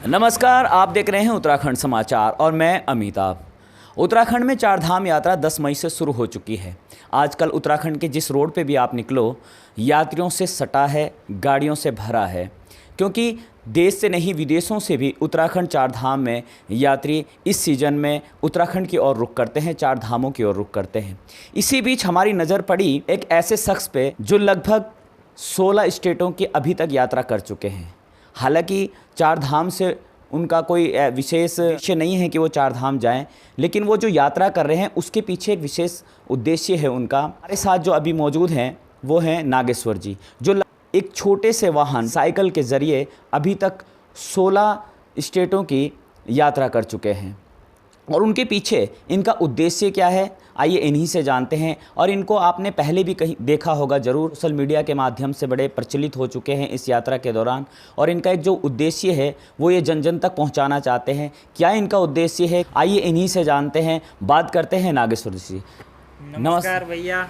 नमस्कार, आप देख रहे हैं उत्तराखंड समाचार और मैं अमिताभ। उत्तराखंड में चार धाम यात्रा 10 मई से शुरू हो चुकी है। आजकल उत्तराखंड के जिस रोड पे भी आप निकलो, यात्रियों से सटा है, गाड़ियों से भरा है, क्योंकि देश से नहीं विदेशों से भी उत्तराखंड चार धाम में यात्री इस सीज़न में उत्तराखंड की ओर रुख करते हैं, चार धामों की ओर रुख करते हैं। इसी बीच हमारी नज़र पड़ी एक ऐसे शख्स पे जो लगभग 16 स्टेटों की अभी तक यात्रा कर चुके हैं। हालांकि चार धाम से उनका कोई विशेष उद्देश्य नहीं है कि वो चार धाम जाएं, लेकिन वो जो यात्रा कर रहे हैं उसके पीछे एक विशेष उद्देश्य है उनका। हमारे साथ जो अभी मौजूद हैं वो हैं नागेश्वर जी, जो एक छोटे से वाहन साइकिल के ज़रिए अभी तक 16 स्टेटों की यात्रा कर चुके हैं। और उनके पीछे इनका उद्देश्य क्या है, आइए इन्हीं से जानते हैं। और इनको आपने पहले भी कहीं देखा होगा ज़रूर, सोशल मीडिया के माध्यम से बड़े प्रचलित हो चुके हैं इस यात्रा के दौरान। और इनका एक जो उद्देश्य है वो ये जन जन तक पहुंचाना चाहते हैं। क्या इनका उद्देश्य है, आइए इन्हीं से जानते हैं, बात करते हैं नागेश्वर जी। नमस्कार भैया।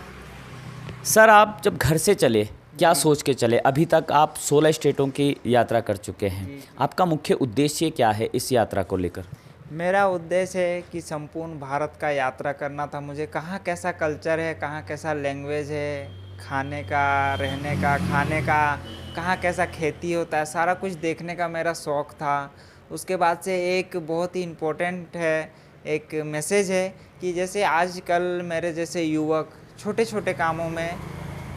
सर, आप जब घर से चले क्या सोच के चले? अभी तक आप 16 स्टेटों की यात्रा कर चुके हैं। आपका मुख्य उद्देश्य क्या है इस यात्रा को लेकर? मेरा उद्देश्य है कि संपूर्ण भारत का यात्रा करना था। मुझे कहाँ कैसा कल्चर है, कहाँ कैसा लैंग्वेज है, खाने का, रहने का, खाने का, कहाँ कैसा खेती होता है, सारा कुछ देखने का मेरा शौक़ था। उसके बाद से एक बहुत ही इम्पोर्टेंट है, एक मैसेज है कि जैसे आजकल मेरे जैसे युवक छोटे छोटे कामों में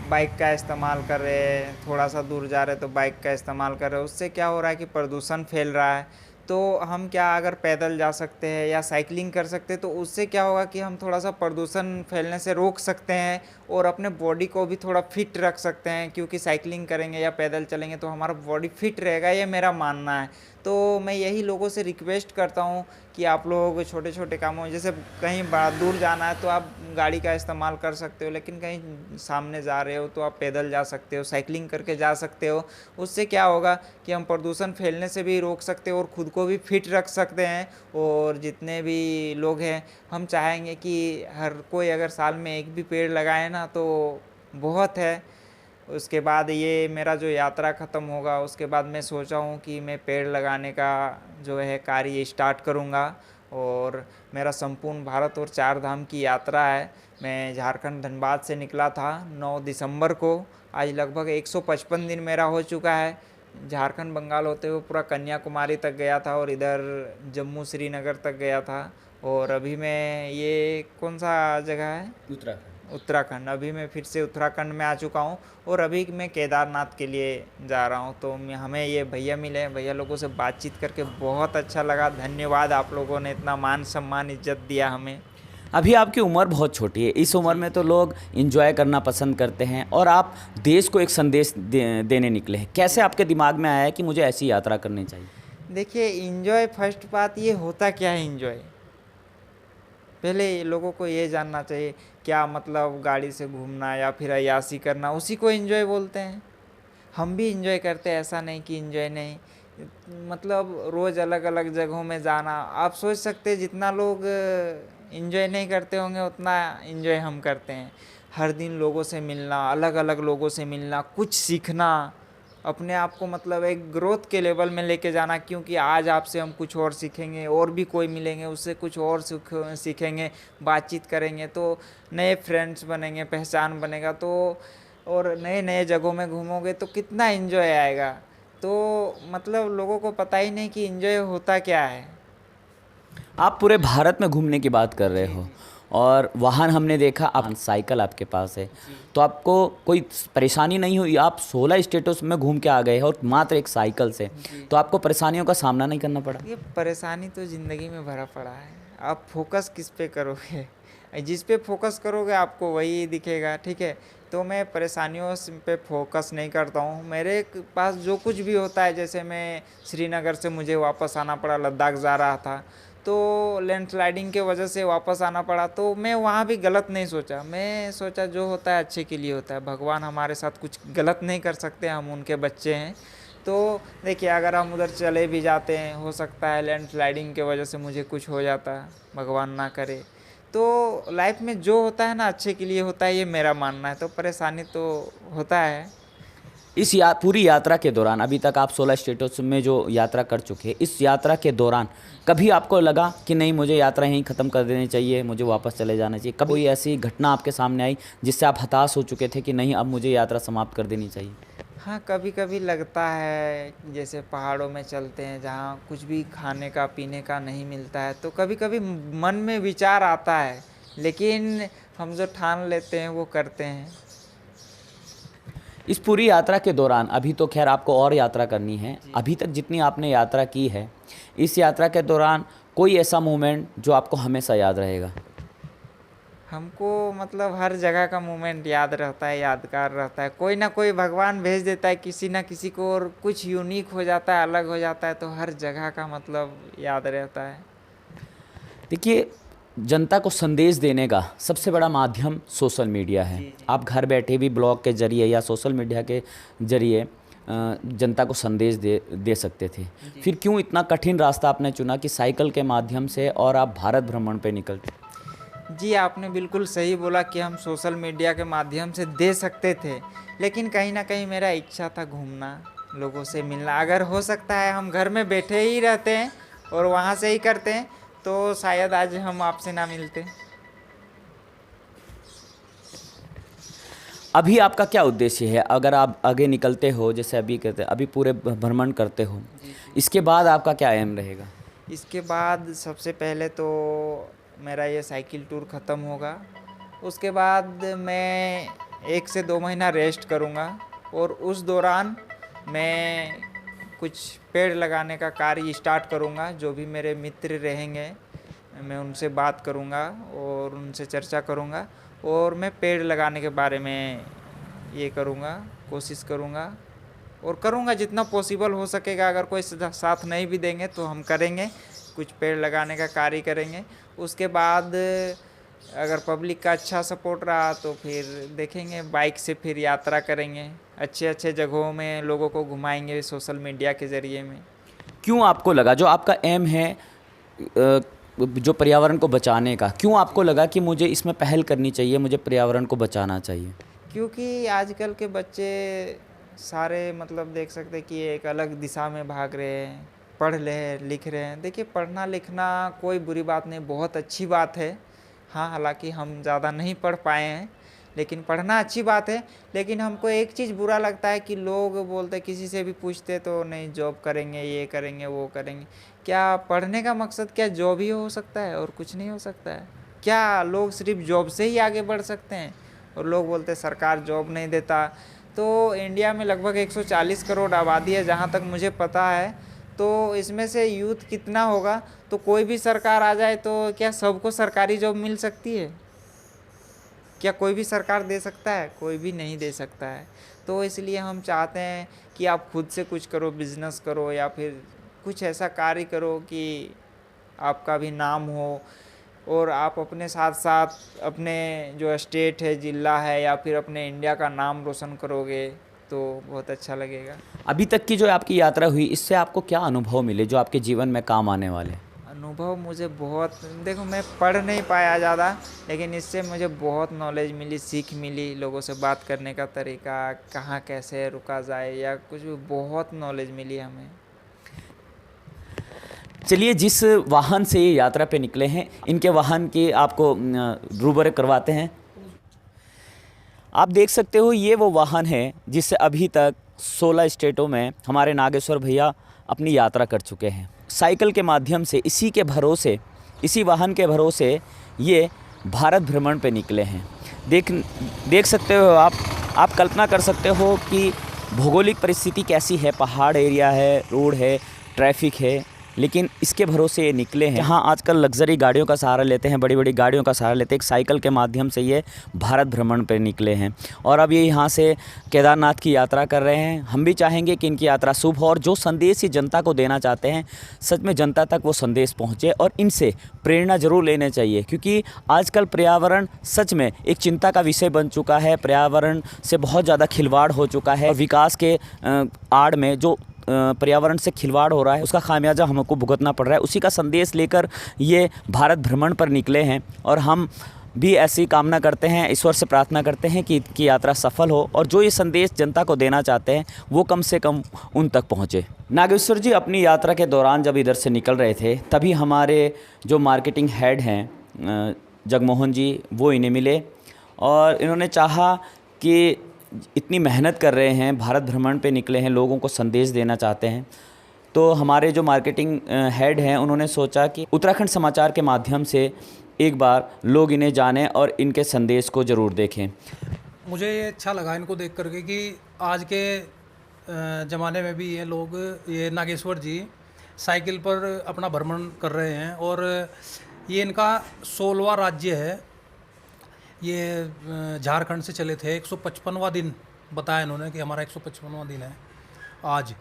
बाइक का इस्तेमाल कर रहे हैं, थोड़ा सा दूर जा रहे तो बाइक का इस्तेमाल कर रहे हैं। उससे क्या हो रहा है कि प्रदूषण फैल रहा है। तो हम क्या अगर पैदल जा सकते हैं या साइकिलिंग कर सकते हैं तो उससे क्या होगा कि हम थोड़ा सा प्रदूषण फैलने से रोक सकते हैं और अपने बॉडी को भी थोड़ा फिट रख सकते हैं, क्योंकि साइकिलिंग करेंगे या पैदल चलेंगे तो हमारा बॉडी फिट रहेगा, ये मेरा मानना है। तो मैं यही लोगों से रिक्वेस्ट करता हूँ कि आप लोग छोटे छोटे कामों, जैसे कहीं दूर जाना है तो आप गाड़ी का इस्तेमाल कर सकते हो, लेकिन कहीं सामने जा रहे हो तो आप पैदल जा सकते हो, साइकिलिंग करके जा सकते हो। उससे क्या होगा कि हम प्रदूषण फैलने से भी रोक सकते हो और ख़ुद को भी फिट रख सकते हैं। और जितने भी लोग हैं, हम चाहेंगे कि हर कोई अगर साल में एक भी पेड़ लगाए ना तो बहुत है। उसके बाद ये मेरा जो यात्रा ख़त्म होगा उसके बाद मैं सोचा हूँ कि मैं पेड़ लगाने का जो है कार्य स्टार्ट करूँगा। और मेरा संपूर्ण भारत और चार धाम की यात्रा है। मैं झारखंड धनबाद से निकला था 9 दिसंबर को। आज लगभग 155 दिन मेरा हो चुका है। झारखंड बंगाल होते हुए पूरा कन्याकुमारी तक गया था और इधर जम्मू श्रीनगर तक गया था। और अभी मैं ये कौन सा जगह है, उत्तराखंड। अभी मैं फिर से उत्तराखंड में आ चुका हूँ और अभी मैं केदारनाथ के लिए जा रहा हूँ। तो हमें ये भैया मिले, भैया लोगों से बातचीत करके बहुत अच्छा लगा। धन्यवाद, आप लोगों ने इतना मान सम्मान इज्जत दिया हमें। अभी आपकी उम्र बहुत छोटी है, इस उम्र में तो लोग एंजॉय करना पसंद करते हैं और आप देश को एक संदेश देने निकले हैं। कैसे आपके दिमाग में आया है कि मुझे ऐसी यात्रा करनी चाहिए? देखिए, एंजॉय फर्स्ट बात ये होता क्या है एंजॉय, पहले लोगों को ये जानना चाहिए। क्या मतलब गाड़ी से घूमना या फिर अय्याशी करना, उसी को एंजॉय बोलते हैं। हम भी एंजॉय करते हैं, ऐसा नहीं कि एंजॉय नहीं। मतलब रोज़ अलग अलग जगहों में जाना, आप सोच सकते हैं जितना लोग एंजॉय नहीं करते होंगे उतना एंजॉय हम करते हैं। हर दिन लोगों से मिलना, अलग अलग लोगों से मिलना, कुछ सीखना, अपने आप को मतलब एक ग्रोथ के लेवल में लेके जाना। क्योंकि आज आपसे हम कुछ और सीखेंगे और भी कोई मिलेंगे उससे कुछ और सीखेंगे, बातचीत करेंगे तो नए फ्रेंड्स बनेंगे, पहचान बनेगा। तो और नए नए जगहों में घूमोगे तो कितना एंजॉय आएगा। तो मतलब लोगों को पता ही नहीं कि एंजॉय होता क्या है। आप पूरे भारत में घूमने की बात कर रहे हो और वाहन हमने देखा, आप साइकिल आपके पास है, तो आपको कोई परेशानी नहीं हुई? आप 16 स्टेटों में घूम के आ गए और मात्र एक साइकिल से, तो आपको परेशानियों का सामना नहीं करना पड़ा? ये परेशानी तो ज़िंदगी में भरा पड़ा है। आप फोकस किस पे करोगे, जिस पे फोकस करोगे आपको वही दिखेगा, ठीक है। तो मैं परेशानियों पे फोकस नहीं करता हूँ। मेरे पास जो कुछ भी होता है, जैसे मैं श्रीनगर से मुझे वापस आना पड़ा, लद्दाख जा रहा था तो लैंडस्लाइडिंग के वजह से वापस आना पड़ा। तो मैं वहाँ भी गलत नहीं सोचा, मैं सोचा जो होता है अच्छे के लिए होता है। भगवान हमारे साथ कुछ गलत नहीं कर सकते, हम उनके बच्चे हैं। तो देखिए, अगर हम उधर चले भी जाते हैं, हो सकता है लैंडस्लाइडिंग के वजह से मुझे कुछ हो जाता है, भगवान ना करे। तो लाइफ में जो होता है ना अच्छे के लिए होता है, ये मेरा मानना है। तो परेशानी तो होता है। इस पूरी यात्रा के दौरान अभी तक आप 16 स्टेटों में जो यात्रा कर चुके हैं, इस यात्रा के दौरान कभी आपको लगा कि नहीं मुझे यात्रा यहीं ख़त्म कर देनी चाहिए, मुझे वापस चले जाना चाहिए? कभी कोई ऐसी घटना आपके सामने आई जिससे आप हताश हो चुके थे कि नहीं अब मुझे यात्रा समाप्त कर देनी चाहिए? हाँ, कभी-कभी लगता है, जैसे पहाड़ों में चलते हैं जहाँ कुछ भी खाने का, पीने का नहीं मिलता है, तो कभी-कभी मन में विचार आता है, लेकिन हम जो ठान लेते हैं वो करते हैं। इस पूरी यात्रा के दौरान अभी तो खैर आपको और यात्रा करनी है, अभी तक जितनी आपने यात्रा की है, इस यात्रा के दौरान कोई ऐसा मोमेंट जो आपको हमेशा याद रहेगा? हमको मतलब हर जगह का मोमेंट याद रहता है, यादगार रहता है। कोई ना कोई भगवान भेज देता है किसी ना किसी को, और कुछ यूनिक हो जाता है, अलग हो जाता है, तो हर जगह का मतलब याद रहता है। देखिए, जनता को संदेश देने का सबसे बड़ा माध्यम सोशल मीडिया है। आप घर बैठे भी ब्लॉग के ज़रिए या सोशल मीडिया के ज़रिए जनता को संदेश दे सकते थे। फिर क्यों इतना कठिन रास्ता आपने चुना कि साइकिल के माध्यम से और आप भारत भ्रमण पे निकलते? जी, आपने बिल्कुल सही बोला कि हम सोशल मीडिया के माध्यम से दे सकते थे, लेकिन कहीं न कहीं मेरा इच्छा था घूमना, लोगों से मिलना। अगर हो सकता है हम घर में बैठे ही रहते हैं और वहाँ से ही करते हैं, तो शायद आज हम आपसे ना मिलते। अभी आपका क्या उद्देश्य है? अगर आप आगे निकलते हो, जैसे अभी कहते हैं, अभी पूरे भ्रमण करते हो, इसके बाद आपका क्या एम रहेगा? इसके बाद सबसे पहले तो मेरा ये साइकिल टूर ख़त्म होगा। उसके बाद मैं 1 से 2 महीना रेस्ट करूँगा, और उस दौरान मैं कुछ पेड़ लगाने का कार्य स्टार्ट करूँगा। जो भी मेरे मित्र रहेंगे, मैं उनसे बात करूँगा और उनसे चर्चा करूँगा, और मैं पेड़ लगाने के बारे में ये करूँगा, कोशिश करूँगा और करूँगा जितना पॉसिबल हो सकेगा। अगर कोई साथ नहीं भी देंगे तो हम करेंगे, कुछ पेड़ लगाने का कार्य करेंगे। उसके बाद अगर पब्लिक का अच्छा सपोर्ट रहा तो फिर देखेंगे, बाइक से फिर यात्रा करेंगे, अच्छे अच्छे जगहों में लोगों को घुमाएंगे सोशल मीडिया के ज़रिए में। क्यों आपको लगा, जो आपका एम है जो पर्यावरण को बचाने का, क्यों आपको लगा कि मुझे इसमें पहल करनी चाहिए, मुझे पर्यावरण को बचाना चाहिए? क्योंकि आजकल के बच्चे सारे मतलब देख सकते हैं कि एक अलग दिशा में भाग रहे हैं, पढ़ रहे हैं, लिख रहे हैं। देखिए, पढ़ना लिखना कोई बुरी बात नहीं, बहुत अच्छी बात है। हाँ, हालांकि हम ज़्यादा नहीं पढ़ पाए हैं, लेकिन पढ़ना अच्छी बात है। लेकिन हमको एक चीज़ बुरा लगता है कि लोग बोलते, किसी से भी पूछते तो नहीं जॉब करेंगे, ये करेंगे, वो करेंगे। क्या पढ़ने का मकसद क्या जॉब ही हो सकता है और कुछ नहीं हो सकता है? क्या लोग सिर्फ जॉब से ही आगे बढ़ सकते हैं? और लोग बोलते सरकार जॉब नहीं देता। तो इंडिया में लगभग 140 करोड़ आबादी है जहाँ तक मुझे पता है। तो इसमें से यूथ कितना होगा? तो कोई भी सरकार आ जाए तो क्या सबको सरकारी जॉब मिल सकती है? क्या कोई भी सरकार दे सकता है? कोई भी नहीं दे सकता है। तो इसलिए हम चाहते हैं कि आप खुद से कुछ करो, बिजनेस करो, या फिर कुछ ऐसा कार्य करो कि आपका भी नाम हो, और आप अपने साथ साथ अपने जो स्टेट है, जिला है, या फिर अपने इंडिया का नाम रोशन करोगे तो बहुत अच्छा लगेगा। अभी तक की जो आपकी यात्रा हुई, इससे आपको क्या अनुभव मिले जो आपके जीवन में काम आने वाले? अनुभव मुझे बहुत, देखो मैं पढ़ नहीं पाया ज़्यादा, लेकिन इससे मुझे बहुत नॉलेज मिली, सीख मिली, लोगों से बात करने का तरीका, कहाँ कैसे रुका जाए या कुछ भी, बहुत नॉलेज मिली हमें। चलिए, जिस वाहन से ये यात्रा पे निकले हैं, इनके वाहन की आपको रूबरू करवाते हैं। आप देख सकते हो, ये वो वाहन है जिससे अभी तक 16 स्टेटों में हमारे नागेश्वर भैया अपनी यात्रा कर चुके हैं। साइकिल के माध्यम से, इसी के भरोसे, इसी वाहन के भरोसे ये भारत भ्रमण पे निकले हैं। देख सकते हो आप कल्पना कर सकते हो कि भौगोलिक परिस्थिति कैसी है, पहाड़ एरिया है, रोड है, ट्रैफिक है, लेकिन इसके भरोसे ये निकले हैं। जहाँ आजकल लग्जरी गाड़ियों का सहारा लेते हैं, बड़ी बड़ी गाड़ियों का सहारा लेते हैं, एक साइकिल के माध्यम से ये भारत भ्रमण पर निकले हैं और अब ये यहाँ से केदारनाथ की यात्रा कर रहे हैं। हम भी चाहेंगे कि इनकी यात्रा शुभ हो और जो संदेश ये जनता को देना चाहते हैं, सच में जनता तक वो संदेश पहुँचे और इनसे प्रेरणा जरूर लेने चाहिए, क्योंकि आजकल पर्यावरण सच में एक चिंता का विषय बन चुका है। पर्यावरण से बहुत ज़्यादा खिलवाड़ हो चुका है और विकास के आड़ में जो पर्यावरण से खिलवाड़ हो रहा है, उसका खामियाजा हमको भुगतना पड़ रहा है। उसी का संदेश लेकर ये भारत भ्रमण पर निकले हैं और हम भी ऐसी कामना करते हैं, ईश्वर से प्रार्थना करते हैं कि इनकी यात्रा सफल हो और जो ये संदेश जनता को देना चाहते हैं वो कम से कम उन तक पहुँचे। नागेश्वर जी अपनी यात्रा के दौरान जब इधर से निकल रहे थे तभी हमारे जो मार्केटिंग हेड हैं जगमोहन जी वो इन्हें मिले और इन्होंने चाहा कि इतनी मेहनत कर रहे हैं, भारत भ्रमण पे निकले हैं, लोगों को संदेश देना चाहते हैं, तो हमारे जो मार्केटिंग हेड हैं उन्होंने सोचा कि उत्तराखंड समाचार के माध्यम से एक बार लोग इन्हें जानें और इनके संदेश को ज़रूर देखें। मुझे ये अच्छा लगा इनको देख करके कि आज के ज़माने में भी ये लोग, ये नागेश्वर जी साइकिल पर अपना भ्रमण कर रहे हैं और ये इनका 16वां राज्य है। ये झारखंड से चले थे, 155वां दिन बताया इन्होंने कि हमारा 155वां दिन है आज।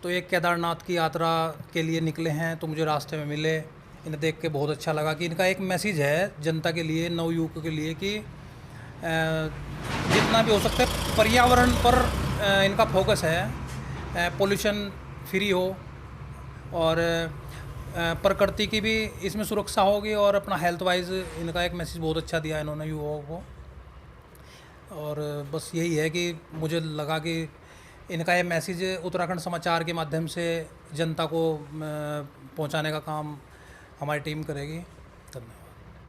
तो एक केदारनाथ की यात्रा के लिए निकले हैं, तो मुझे रास्ते में मिले, इन्हें देख के बहुत अच्छा लगा कि इनका एक मैसेज है जनता के लिए, नवयुवकों के लिए कि जितना भी हो सकता है पर्यावरण पर इनका फोकस है, पोल्यूशन फ्री हो और प्रकृति की भी इसमें सुरक्षा होगी और अपना हेल्थ वाइज इनका एक मैसेज बहुत अच्छा दिया इन्होंने युवाओं को। और बस यही है कि मुझे लगा कि इनका ये मैसेज उत्तराखंड समाचार के माध्यम से जनता को पहुंचाने का काम हमारी टीम करेगी।